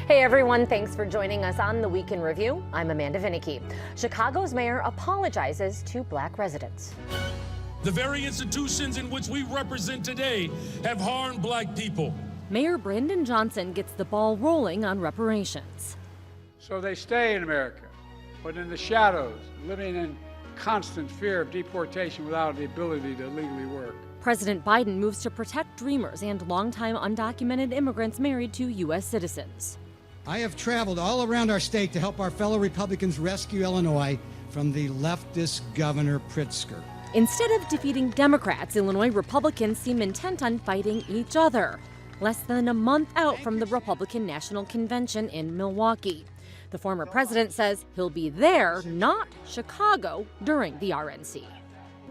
Hey everyone, thanks for joining us on the Week in Review. I'm Amanda Vinicky. Chicago's mayor apologizes to black residents. The very institutions in which we represent today have harmed black people. Mayor Brandon Johnson gets the ball rolling on reparations. So they stay in America, but in the shadows, living in constant fear of deportation without the ability to legally work. President Biden moves to protect dreamers and longtime undocumented immigrants married to U.S. citizens. I have traveled all around our state to help our fellow Republicans rescue Illinois from the leftist Governor Pritzker. Instead of defeating Democrats, Illinois Republicans seem intent on fighting each other. Less than a month out from the Republican National Convention in Milwaukee. The former president says he'll be there, not Chicago, during the RNC.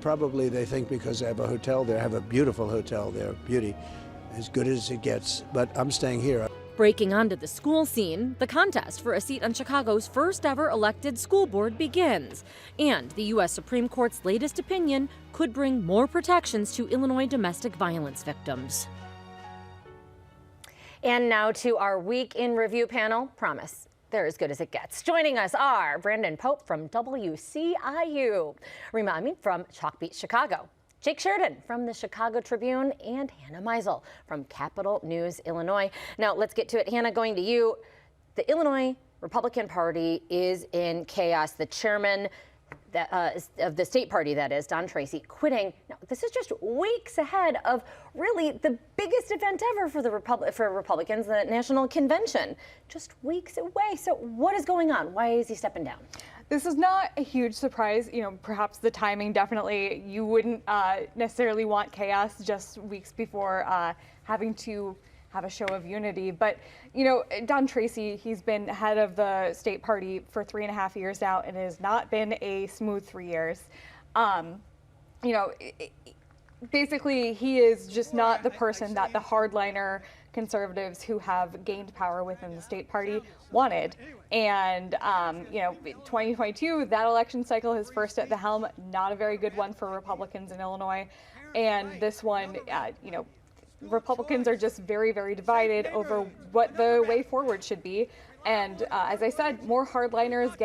Probably they think because they have a hotel there, have a beautiful hotel there, beauty, as good as it gets, but I'm staying here. Breaking onto the school scene, the contest for a seat on Chicago's first ever elected school board begins. And the U.S. Supreme Court's latest opinion could bring more protections to Illinois domestic violence victims. And now to our Week in Review panel. Promise, they're as good as it gets. Joining us are Brandon Pope from WCIU, Rima Amin from Chalk Beach, Chicago, Jake Sheridan from the Chicago Tribune, and Hannah Meisel from Capital News, Illinois. Now let's get to it. Hannah, going to you. The Illinois Republican Party is in chaos. The chairman of the state party, that is, Don Tracy, quitting. Now, this is just weeks ahead of really the biggest event ever for Republicans, the National Convention. Just weeks away. So what is going on? Why is he stepping down? This is not a huge surprise. You know, perhaps the timing, definitely, you wouldn't necessarily want chaos just weeks before having to have a show of unity. But, you know, Don Tracy, he's been head of the state party for 3.5 years now, and it has not been a smooth 3 years. You know, basically, he is just not the person that the hardliner conservatives who have gained power within the state party wanted. And, you know, 2022, that election cycle, his first at the helm, not a very good one for Republicans in Illinois. And this one, you know, Republicans are just very, very divided over what the way forward should be. And as I said, more hardliners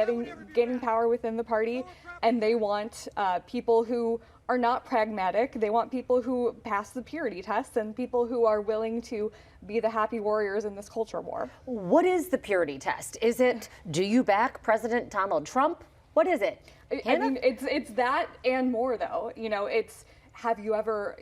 gaining power within the party, and they want people who are not pragmatic. They want people who pass the purity test and people who are willing to be the happy warriors in this culture war. What is the purity test? Is it, do you back President Donald Trump? What is it? I mean, it's that and more, though. You know, it's, have you ever...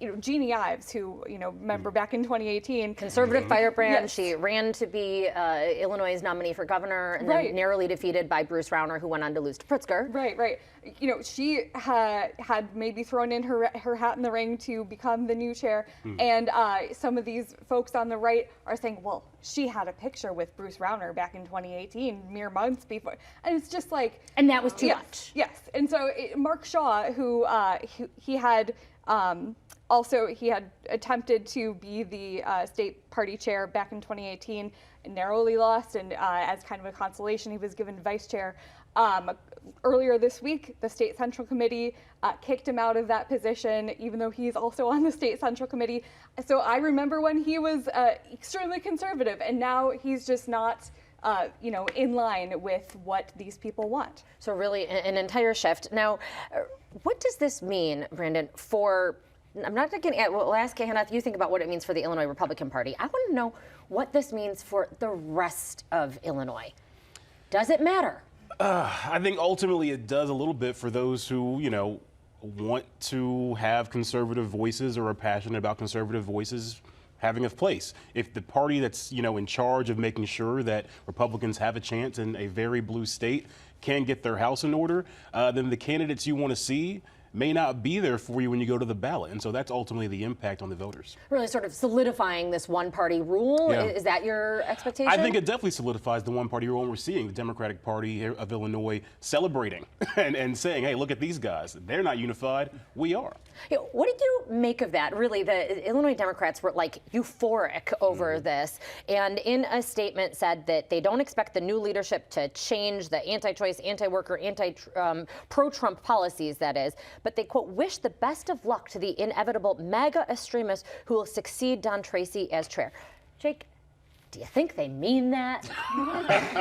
You know, Jeannie Ives, who, you know, remember back in 2018. Conservative firebrand. Yes. She ran to be Illinois' nominee for governor and then narrowly defeated by Bruce Rauner, who went on to lose to Pritzker. Right. You know, she had maybe thrown in her hat in the ring to become the new chair. And some of these folks on the right are saying, well, she had a picture with Bruce Rauner back in 2018, mere months before. And it's just like. And that was too much. Yes. And so Mark Shaw, who he had. Also, he had attempted to be the state party chair back in 2018 and narrowly lost, and as kind of a consolation, he was given vice chair. Earlier this week, the State Central Committee kicked him out of that position, even though he's also on the State Central Committee. So I remember when he was extremely conservative, and now he's just not you know, in line with what these people want. So really an entire shift. Now, what does this mean, Brandon, for... I'm not going to we'll ask Hannah if you think about what it means for the Illinois Republican Party. I want to know what this means for the rest of Illinois. Does it matter? I think ultimately it does a little bit for those who, you know, want to have conservative voices or are passionate about conservative voices having a place. If the party that's, you know, in charge of making sure that Republicans have a chance in a very blue state can get their house in order, then the candidates you want to see may not be there for you when you go to the ballot. And so that's ultimately the impact on the voters. Really sort of solidifying this one-party rule? Yeah. Is that your expectation? I think it definitely solidifies the one-party rule. And we're seeing the Democratic Party of Illinois celebrating and saying, hey, look at these guys. They're not unified. We are. Yeah, what did you make of that? Really, the Illinois Democrats were like euphoric over this, and in a statement said that they don't expect the new leadership to change the anti-choice, anti-worker, pro-Trump policies, that is, but they, quote, wish the best of luck to the inevitable MAGA extremists who will succeed Don Tracy as chair. Jake, Do you think they mean that?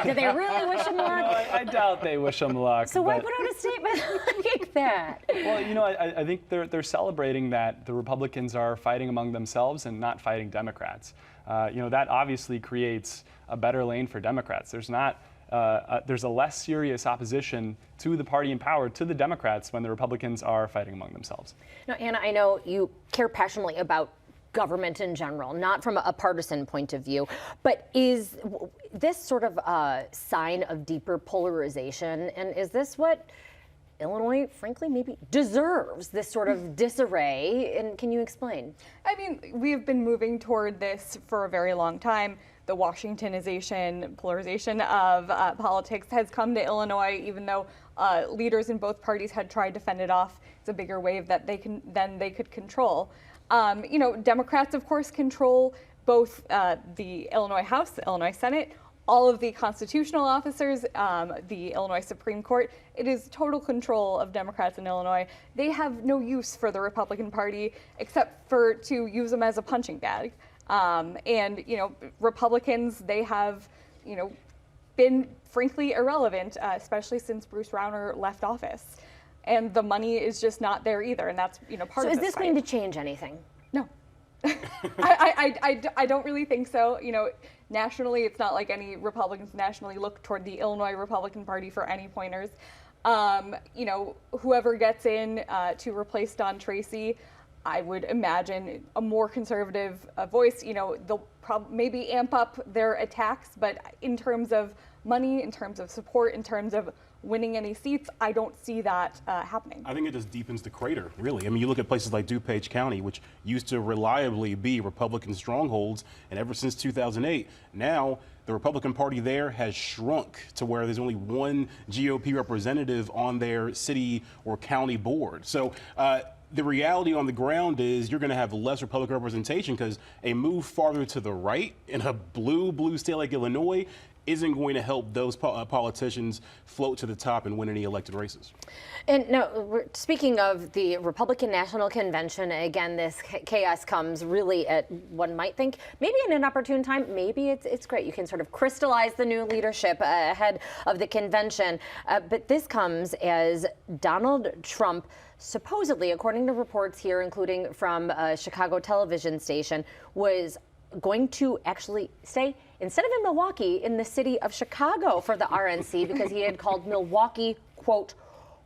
Do they really wish him luck? I doubt they wish him luck. So why put out a statement like that? Well, I think they're celebrating that the Republicans are fighting among themselves and not fighting Democrats. That obviously creates a better lane for Democrats. There's a less serious opposition to the party in power, to the Democrats, when the Republicans are fighting among themselves. Now, Anna, I know you care passionately about government in general, not from a partisan point of view, but is this sort of a sign of deeper polarization? And is this what Illinois, frankly, maybe deserves, this sort of disarray? And can you explain? I mean, we've been moving toward this for a very long time. The Washingtonization, polarization of politics has come to Illinois, even though leaders in both parties had tried to fend it off. It's a bigger wave that they could control. Democrats, of course, control both the Illinois House, the Illinois Senate, all of the constitutional officers, the Illinois Supreme Court. It is total control of Democrats in Illinois. They have no use for the Republican Party except to use them as a punching bag. Republicans, they have, been frankly irrelevant, especially since Bruce Rauner left office. And the money is just not there either, and that's part of this. So is this fight. going to change anything? No. I don't really think so. Nationally, it's not like any Republicans nationally look toward the Illinois Republican Party for any pointers. Whoever gets in to replace Don Tracy, I would imagine a more conservative voice. They'll maybe amp up their attacks, but in terms of money, in terms of support, in terms of winning any seats, I don't see that happening. I think it just deepens the crater, really. I mean, you look at places like DuPage County, which used to reliably be Republican strongholds, and ever since 2008, now the Republican Party there has shrunk to where there's only one GOP representative on their city or county board. So the reality on the ground is you're going to have less Republican representation because a move farther to the right in a blue state like Illinois isn't going to help those politicians float to the top and win any elected races. And now, speaking of the Republican National Convention, again, this chaos comes really at, one might think, maybe in an opportune time. Maybe it's great. You can sort of crystallize the new leadership ahead of the convention. But this comes as Donald Trump, supposedly, according to reports here, including from a Chicago television station, was going to actually stay, instead of in Milwaukee, in the city of Chicago for the RNC because he had called Milwaukee, quote,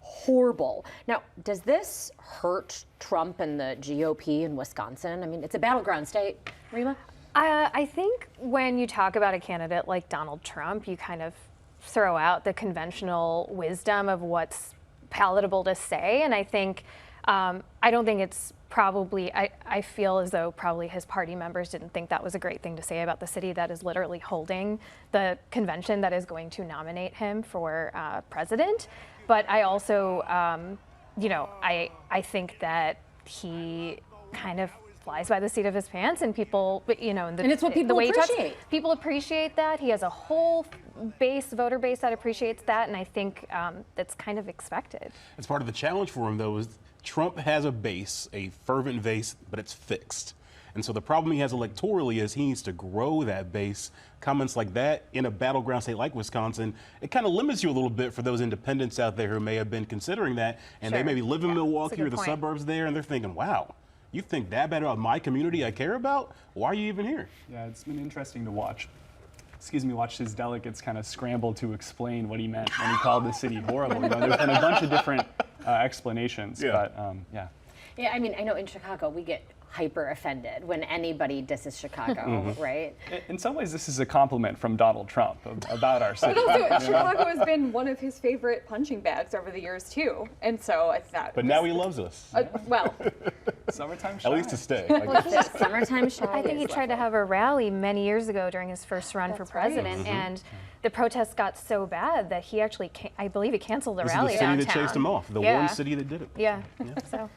horrible. Now, does this hurt Trump and the GOP in Wisconsin? I mean, it's a battleground state. Rima? I think when you talk about a candidate like Donald Trump, you kind of throw out the conventional wisdom of what's palatable to say. And I think, I don't think it's probably, I feel as though probably his party members didn't think that was a great thing to say about the city that is literally holding the convention that is going to nominate him for president. But I also, I think that he kind of flies by the seat of his pants, and people, and it's what people appreciate. People appreciate that. He has a whole voter base that appreciates that, and I think that's kind of expected. It's part of the challenge for him, though, is Trump has a base, a fervent base, but it's fixed. And so the problem he has electorally is he needs to grow that base. Comments like that in a battleground state like Wisconsin, it kind of limits you a little bit for those independents out there who may have been considering that, and they maybe live in Milwaukee or the suburbs there, and they're thinking, wow, you think that bad about my community I care about? Why are you even here? Yeah, it's been interesting to watch his delegates kind of scramble to explain what he meant when he called the city horrible. There's been a bunch of different explanations, but yeah. Yeah, I mean, I know in Chicago we get hyper offended when anybody disses Chicago, right? In some ways, this is a compliment from Donald Trump about our city. But also, Chicago has been one of his favorite punching bags over the years too, and so I thought. But now he loves us. Well, summertime shy. At least to stay. Summertime shy. I think he tried to have a rally many years ago during his first run for president, and the protests got so bad that he actually, I believe, he canceled the rally downtown. This is the city that chased him off. The one city that did it. Yeah. So.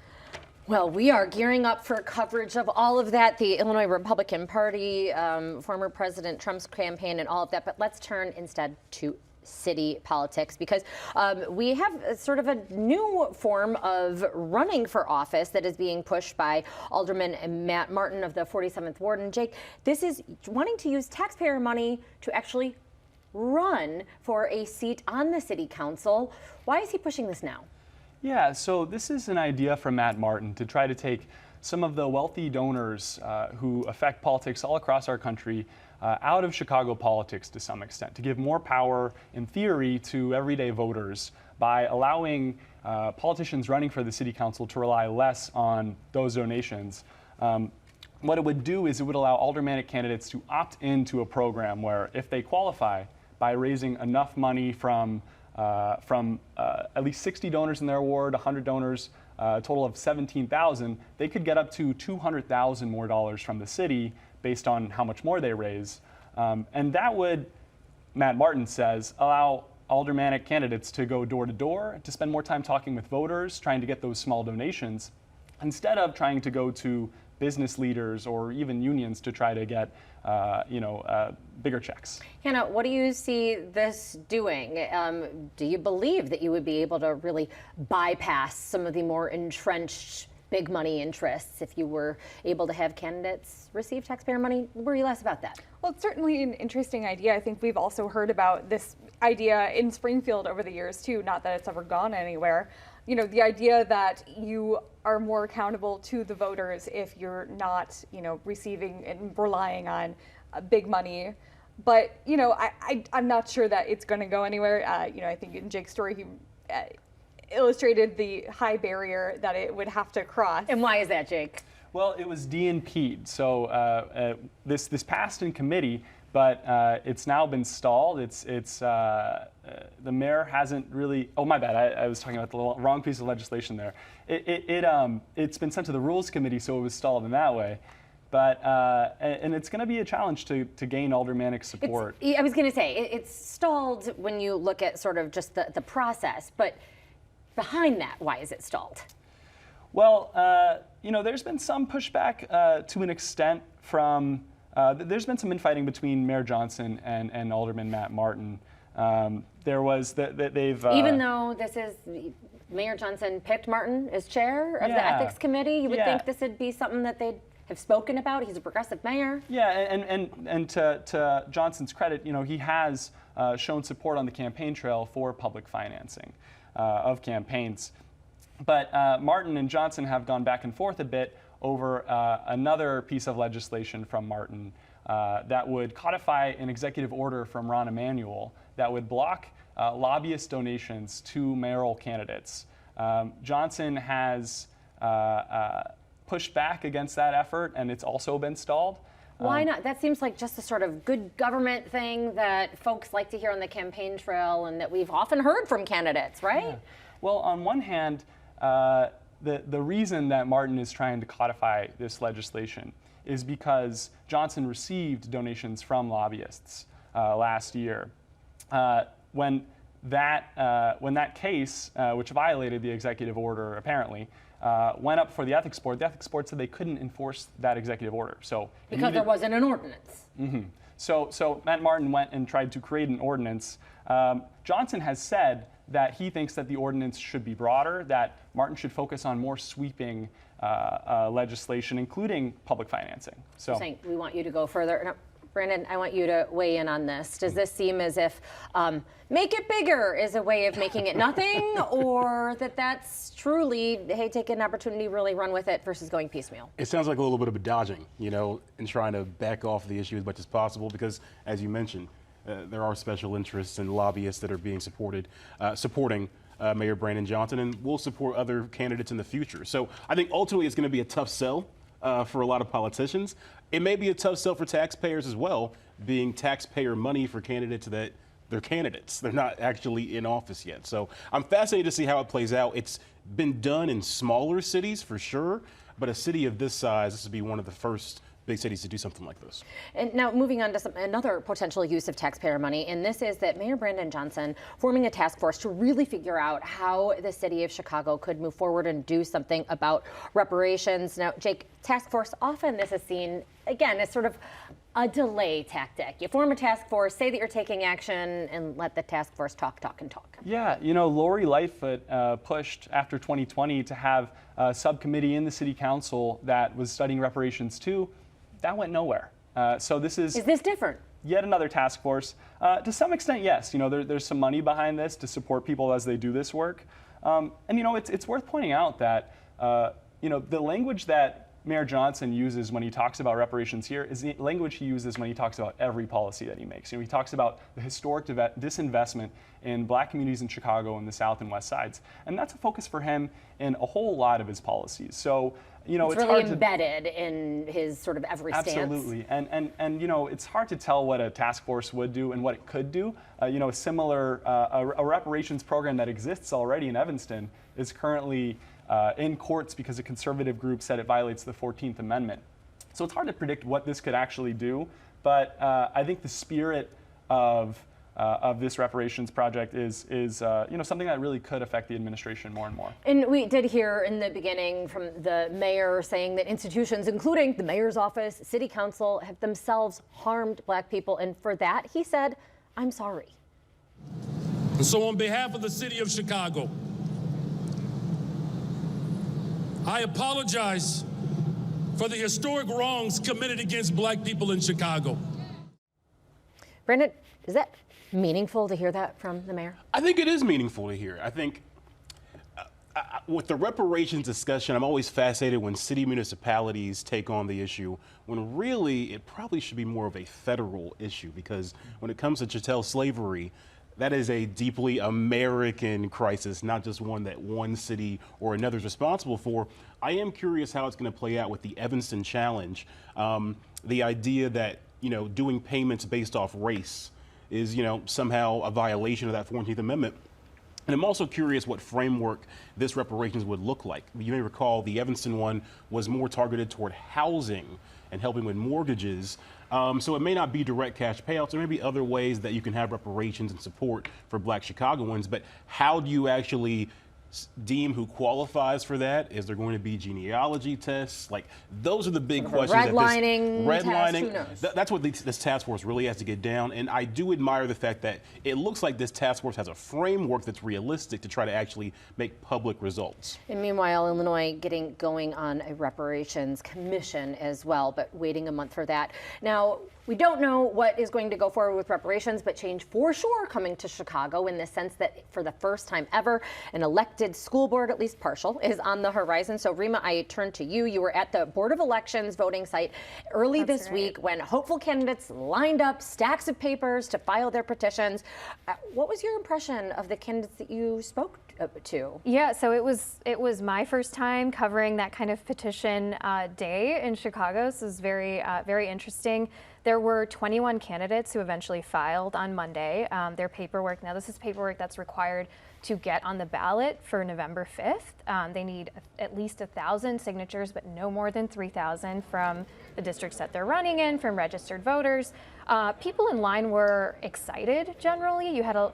Well, we are gearing up for coverage of all of that, the Illinois Republican Party, former President Trump's campaign and all of that. But let's turn instead to city politics, because we have sort of a new form of running for office that is being pushed by Alderman Matt Martin of the 47th Ward. And Jake, this is wanting to use taxpayer money to actually run for a seat on the city council. Why is he pushing this now? Yeah, so this is an idea from Matt Martin to try to take some of the wealthy donors who affect politics all across our country out of Chicago politics to some extent, to give more power, in theory, to everyday voters by allowing politicians running for the city council to rely less on those donations. What it would do is it would allow aldermanic candidates to opt into a program where, if they qualify by raising enough money from at least 60 donors in their ward, 100 donors, a total of 17,000, they could get up to $200,000 more dollars from the city based on how much more they raise. And that would, Matt Martin says, allow aldermanic candidates to go door to door, to spend more time talking with voters, trying to get those small donations, instead of trying to go to business leaders or even unions to try to get bigger checks. Hannah, what do you see this doing? Do you believe that you would be able to really bypass some of the more entrenched big money interests if you were able to have candidates receive taxpayer money? Worry less about that. Well, it's certainly an interesting idea. I think we've also heard about this idea in Springfield over the years too, not that it's ever gone anywhere. You know, the idea that you are more accountable to the voters if you're not, receiving and relying on big money. But, I'm not sure that it's going to go anywhere. I think in Jake's story, he illustrated the high barrier that it would have to cross. And why is that, Jake? Well, it was DNP'd. So this passed in committee, but it's now been stalled. The mayor hasn't really. Oh, my bad. I was talking about the wrong piece of legislation there. It's been sent to the Rules Committee, so it was stalled in that way. But and it's going to be a challenge to gain aldermanic support. I was going to say it's stalled when you look at sort of just the process, but behind that, why is it stalled? Well, there's been some pushback to an extent from. There's been some infighting between Mayor Johnson and Alderman Matt Martin. There was they've even though this is Mayor Johnson picked Martin as chair of the ethics committee, you would think this would be something that they'd have spoken about. He's a progressive mayor. Yeah, and to Johnson's credit, he has shown support on the campaign trail for public financing of campaigns. But Martin and Johnson have gone back and forth a bit over another piece of legislation from Martin that would codify an executive order from Ron Emanuel that would block lobbyist donations to mayoral candidates. Johnson has pushed back against that effort, and it's also been stalled. Why not? That seems like just a sort of good government thing that folks like to hear on the campaign trail and that we've often heard from candidates, right? Yeah. Well, on one hand, the reason that Martin is trying to codify this legislation is because Johnson received donations from lobbyists last year. When that case, which violated the executive order apparently, went up for the ethics board said they couldn't enforce that executive order. So because there wasn't an ordinance. Mm-hmm. So Matt Martin went and tried to create an ordinance. Johnson has said that he thinks that the ordinance should be broader, that Martin should focus on more sweeping legislation, including public financing. So you're saying we want you to go further. No, Brandon, I want you to weigh in on this. Does this seem as if make it bigger is a way of making it nothing, or that's truly, hey, take an opportunity, really run with it versus going piecemeal? It sounds like a little bit of a dodging, and trying to back off the issue as much as possible because, as you mentioned, there are special interests and lobbyists that are being supporting Mayor Brandon Johnson, and will support other candidates in the future. So I think ultimately it's going to be a tough sell for a lot of politicians. It may be a tough sell for taxpayers as well, being taxpayer money for candidates that they're candidates. They're not actually in office yet. So I'm fascinated to see how it plays out. It's been done in smaller cities for sure, but a city of this size, this would be one of the first big cities to do something like this. And now moving on to another potential use of taxpayer money, and this is that Mayor Brandon Johnson forming a task force to really figure out how the city of Chicago could move forward and do something about reparations. Now, Jake, task force, often this is seen, again, as sort of a delay tactic. You form a task force, say that you're taking action, and let the task force talk, talk, and talk. Yeah, Lori Lightfoot pushed after 2020 to have a subcommittee in the city council that was studying reparations too. That went nowhere. So this is this different? Yet another task force. To some extent, yes. There's some money behind this to support people as they do this work. And it's worth pointing out that the language that Mayor Johnson uses when he talks about reparations here is the language he uses when he talks about every policy that he makes. He talks about the historic disinvestment in black communities in Chicago and the South and West Sides. And that's a focus for him in a whole lot of his policies. So, it's really hard embedded in his sort of every stance. Absolutely. And it's hard to tell what a task force would do and what it could do. A similar a reparations program that exists already in Evanston is currently in courts because a conservative group said it violates the 14th Amendment. So it's hard to predict what this could actually do, but I think the spirit of this reparations project is something that really could affect the administration more and more. And we did hear in the beginning from the mayor saying that institutions, including the mayor's office, city council, have themselves harmed black people, and for that, he said, "I'm sorry." And so on behalf of the city of Chicago, I apologize for the historic wrongs committed against black people in Chicago. Brandon, is that meaningful to hear that from the mayor? I think it is meaningful to hear. I think with the reparations discussion, I'm always fascinated when city municipalities take on the issue, when really it probably should be more of a federal issue, because when it comes to chattel slavery, that is a deeply American crisis, not just one that one city or another is responsible for. I am curious how it's going to play out with the Evanston Challenge. The idea that, doing payments based off race is, somehow a violation of that 14th Amendment. And I'm also curious what framework this reparations would look like. You may recall the Evanston one was more targeted toward housing and helping with mortgages. So it may not be direct cash payouts. There may be other ways that you can have reparations and support for black Chicagoans, but how do you actually deem who qualifies for that? Is there going to be genealogy tests? Like, those are the big questions. Redlining. That's what this task force really has to get down. And I do admire the fact that it looks like this task force has a framework that's realistic to try to actually make public results. And meanwhile, Illinois getting going on a reparations commission as well, but waiting a month for that. Now, we don't know what is going to go forward with reparations, but change for sure coming to Chicago, in the sense that for the first time ever, an elected school board, at least partial, is on the horizon. So Rima, I turn to you. You were at the Board of Elections voting site early this week when hopeful candidates lined up stacks of papers to file their petitions. What was your impression of the candidates that you spoke to? Yeah, so it was my first time covering that kind of petition day in Chicago. So it was very interesting. There were 21 candidates who eventually filed on Monday their paperwork. Now, this is paperwork that's required to get on the ballot for November 5th. They need at least 1,000 signatures, but no more than 3,000 from the districts that they're running in, from registered voters. People in line were excited generally. You had a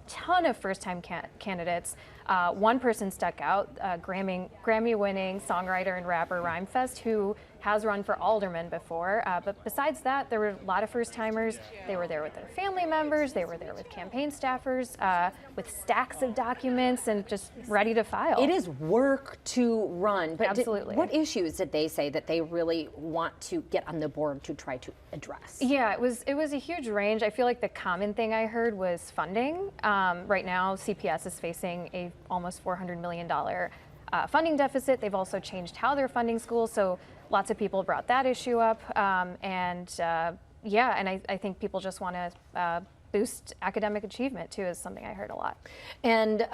ton of first-time candidates. One person stuck out, Grammy-winning songwriter and rapper Rhymefest, who has run for alderman before. But besides that, there were a lot of first-timers. They were there with their family members. They were there with campaign staffers, with stacks of documents and just ready to file. It is work to run. But absolutely. What issues did they say that they really want to get on the board to try to address? Yeah, it was a huge range. I feel like the common thing I heard was funding. Right now, CPS is facing a almost $400 million funding deficit. They've also changed how they're funding schools, so lots of people brought that issue up. I think people just want to boost academic achievement too, is something I heard a lot. And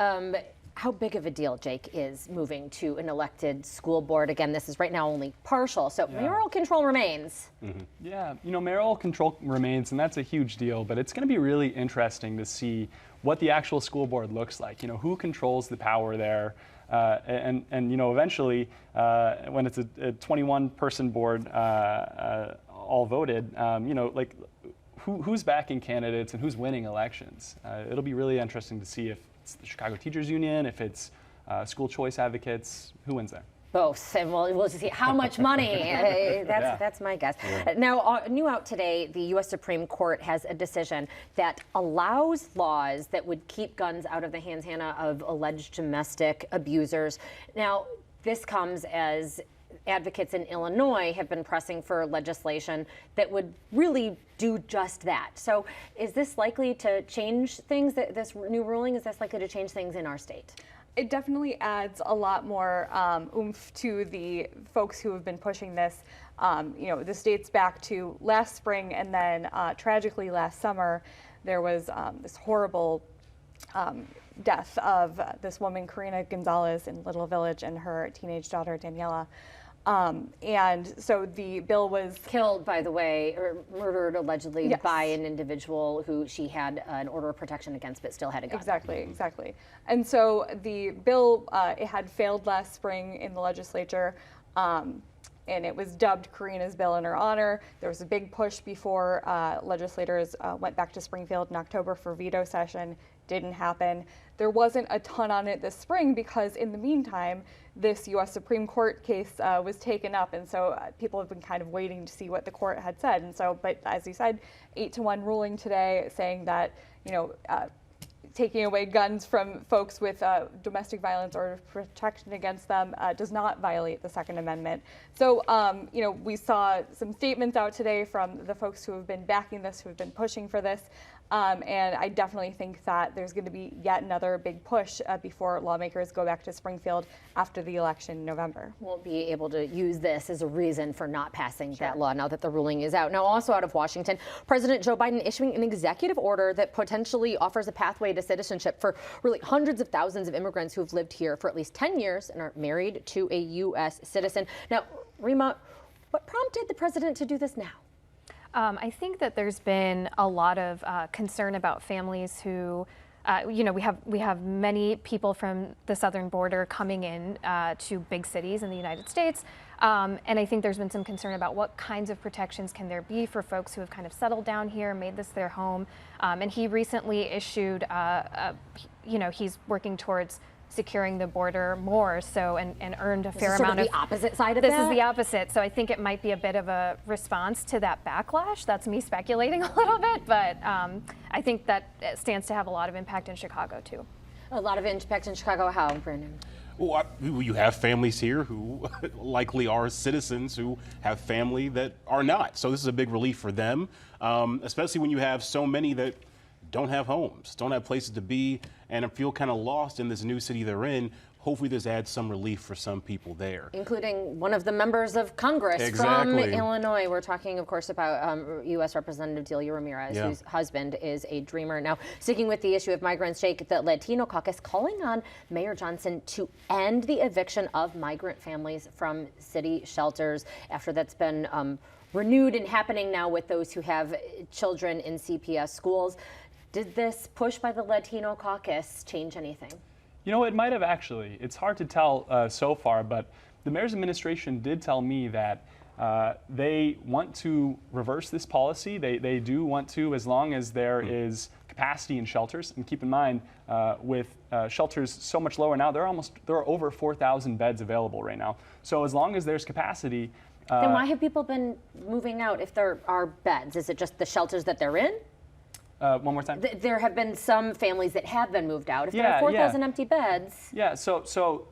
how big of a deal, Jake, is moving to an elected school board? Again, this is right now only partial, so mayoral control remains. Mm-hmm. Yeah, mayoral control remains, and that's a huge deal, but it's going to be really interesting to see what the actual school board looks like. Who controls the power there? And eventually, when it's a 21-person board all voted, who's backing candidates and who's winning elections? It'll be really interesting to see if it's the Chicago Teachers Union, if it's school choice advocates, who wins there. Both, and we'll just see how much money. That's my guess. Yeah. Now, new out today, the U.S. Supreme Court has a decision that allows laws that would keep guns out of the hands, Hannah, of alleged domestic abusers. Now, this comes as advocates in Illinois have been pressing for legislation that would really do just that. So, is this likely to change things? This new ruling, is this likely to change things in our state? It definitely adds a lot more oomph to the folks who have been pushing this. This dates back to last spring, and then tragically last summer, there was this horrible death of this woman, Karina Gonzalez, in Little Village, and her teenage daughter, Daniela. And so the bill was killed, by the way, or murdered allegedly yes. by an individual who she had an order of protection against, but still had a gun. Exactly. And so the bill, it had failed last spring in the legislature, and it was dubbed Karina's bill in her honor. There was a big push before legislators went back to Springfield in October for veto session. Didn't happen. There wasn't a ton on it this spring because in the meantime, this U.S. Supreme Court case was taken up, and so people have been kind of waiting to see what the court had said. And so, but as you said, 8-1 ruling today saying that, taking away guns from folks with domestic violence or protection against them does not violate the Second Amendment. So, we saw some statements out today from the folks who have been backing this, who have been pushing for this. And I definitely think that there's going to be yet another big push before lawmakers go back to Springfield after the election in November. We'll be able to use this as a reason for not passing that law now that the ruling is out. Now, also out of Washington, President Joe Biden issuing an executive order that potentially offers a pathway to citizenship for really hundreds of thousands of immigrants who've lived here for at least 10 years and are married to a U.S. citizen. Now, Rima, what prompted the president to do this now? I think that there's been a lot of concern about families who, we have many people from the southern border coming in to big cities in the United States. And I think there's been some concern about what kinds of protections can there be for folks who have kind of settled down here, made this their home. And he recently issued, he's working towards securing the border more so and earned a fair amount of the opposite side of this that? Is the opposite. So I think it might be a bit of a response to that backlash. That's me speculating a little bit, but I think that it stands to have a lot of impact in Chicago too. A lot of impact in Chicago. How, Brandon? Well, you have families here who likely are citizens who have family that are not. So this is a big relief for them, especially when you have so many that don't have homes, don't have places to be, and feel kind of lost in this new city they're in. Hopefully this adds some relief for some people there. Including one of the members of Congress from Illinois. We're talking, of course, about U.S. Representative Delia Ramirez, whose husband is a dreamer. Now, sticking with the issue of migrants, Jake, the Latino caucus calling on Mayor Johnson to end the eviction of migrant families from city shelters after that's been renewed and happening now with those who have children in CPS schools. Did this push by the Latino caucus change anything? It might have actually. It's hard to tell so far, but the mayor's administration did tell me that they want to reverse this policy. They do want to, as long as there is capacity in shelters. And keep in mind, with shelters so much lower now, there are over 4,000 beds available right now. So as long as there's capacity. Then why have people been moving out if there are beds? Is it just the shelters that they're in? One more time. There have been some families that have been moved out. If there are 4,000 empty beds. Yeah, so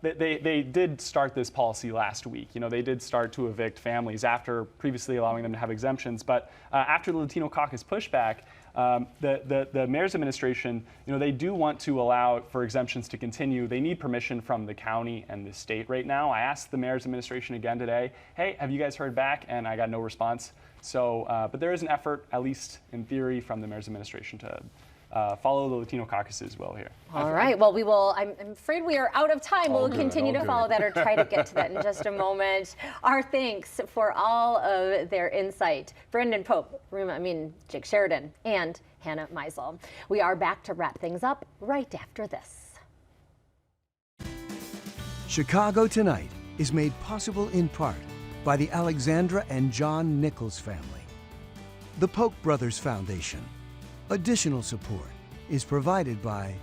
they did start this policy last week. They did start to evict families after previously allowing them to have exemptions. But after the Latino caucus pushback, the mayor's administration, they do want to allow for exemptions to continue. They need permission from the county and the state right now. I asked the mayor's administration again today, hey, have you guys heard back? And I got no response. So, but there is an effort, at least in theory, from the mayor's administration to follow the Latino caucus's will here. All right. Well, we will. I'm afraid we are out of time. We'll continue to follow that or try to get to that in just a moment. Our thanks for all of their insight. Brandon Pope, Jake Sheridan, and Hannah Meisel. We are back to wrap things up right after this. Chicago Tonight is made possible in part by the Alexandra and John Nichols family. The Polk Brothers Foundation. Additional support is provided by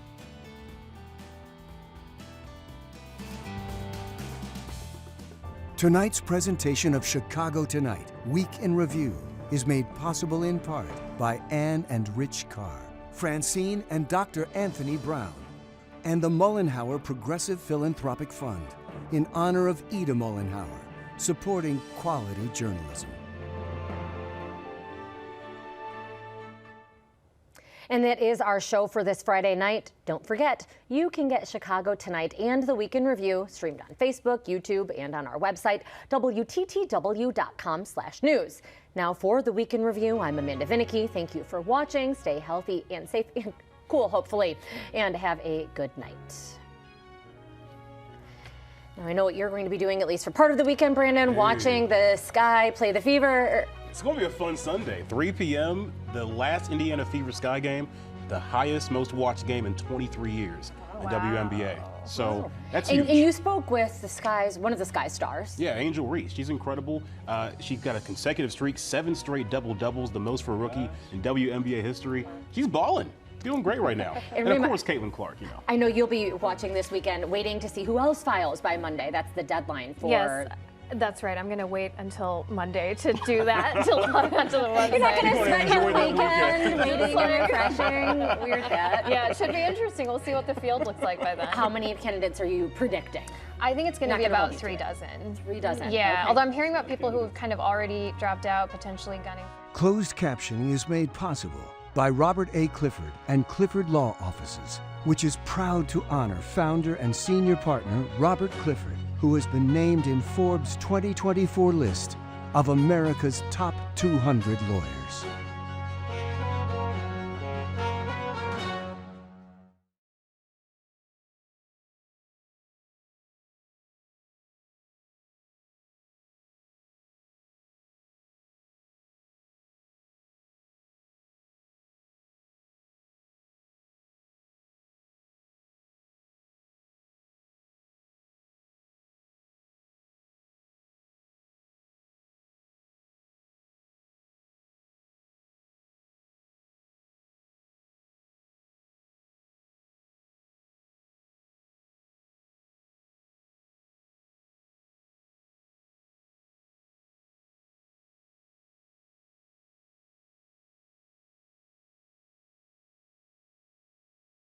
Tonight's presentation of Chicago Tonight, Week in Review, is made possible in part by Ann and Rich Carr, Francine and Dr. Anthony Brown, and the Mollenhauer Progressive Philanthropic Fund, in honor of Ida Mollenhauer, supporting quality journalism. And that is our show for this Friday night. Don't forget, you can get Chicago Tonight and the Week in Review streamed on Facebook, YouTube, and on our website, WTTW.com/news. Now for the Week in Review, I'm Amanda Vinicky. Thank you for watching. Stay healthy and safe and cool, hopefully, and have a good night. Now I know what you're going to be doing, at least for part of the weekend, Brandon, watching the Sky play the Fever. It's going to be a fun Sunday. 3 p.m., the last Indiana Fever Sky game, the highest, most watched game in 23 years in WNBA. So that's huge. And you spoke with the Sky's, one of the Sky stars. Yeah, Angel Reese. She's incredible. She's got a consecutive streak, 7 straight double-doubles, the most for a rookie in WNBA history. She's balling. Doing great right now. And of course, Caitlin Clark, you know. I know you'll be watching this weekend, waiting to see who else files by Monday. That's the deadline for... Yes. That's right. I'm going to wait until Monday to do that, to log onto the website. You're not going to spend your weekend waiting and refreshing. Weird that. Yeah, it should be interesting. We'll see what the field looks like by then. How many candidates are you predicting? I think it's going to be about 3 dozen. 3 dozen. Yeah, okay. although I'm hearing about people who have kind of already dropped out, potentially gunning. Closed captioning is made possible by Robert A. Clifford and Clifford Law Offices, which is proud to honor founder and senior partner Robert Clifford, who has been named in Forbes' 2024 list of America's top 200 lawyers.